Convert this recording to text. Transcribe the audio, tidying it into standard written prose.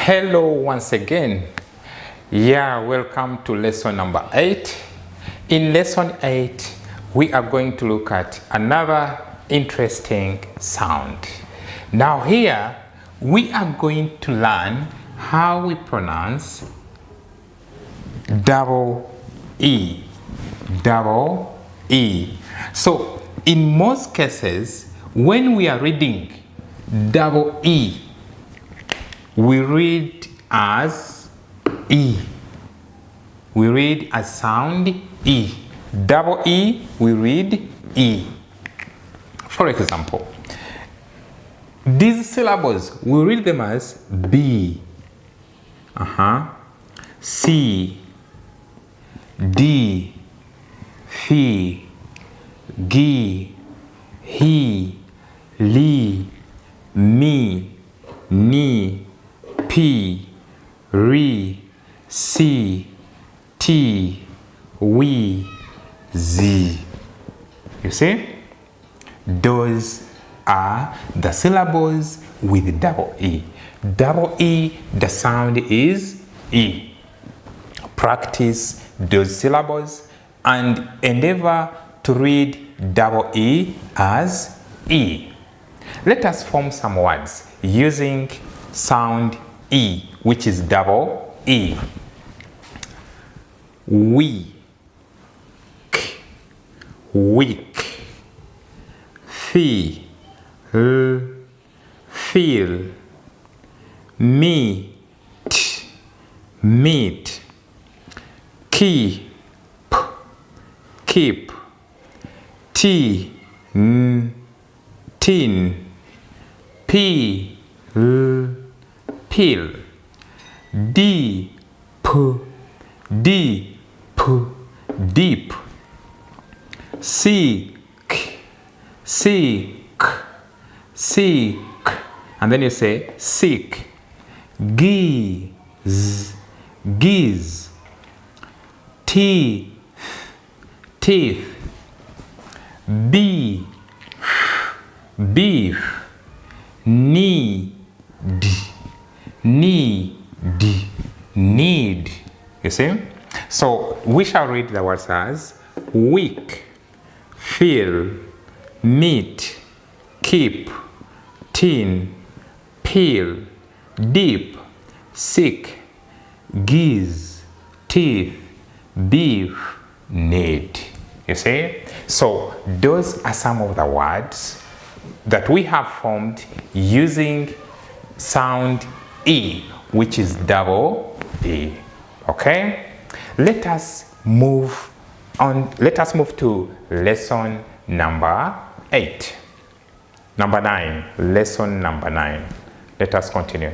Hello once again. Welcome to lesson number 8. In lesson 8, we are going to look at another interesting sound. Now here, we are going to learn how we pronounce double E. Double E. So, in most cases, when we are reading double E, we read as E. We read as sound E. Double E, we read E. For example, these syllables, we read them as B, C, D, F, G, He, Li, Mi, Ni, P, R, C, T, W, Z. You see? Those are the syllables with double E. Double E, the sound is E. Practice those syllables and endeavor to read double E as E. Let us form some words using sound E, which is double E. Weak, weak, feel, meet, meet, keep, keep, tin, peel, peel, deep, deep, deep, seek, seek, seek, and then you say seek, giz, giz, teeth, teeth, beef, beef, need, need, need. You see? So we shall read the words as weak, feel, meet, keep, tin, peel, deep, sick, giz, teeth, beef, need. You see? So those are some of the words that we have formed using sound E, which is double E. Okay? Let us move on. Let us move to lesson number 8. Number 9. Lesson number 9. Let us continue.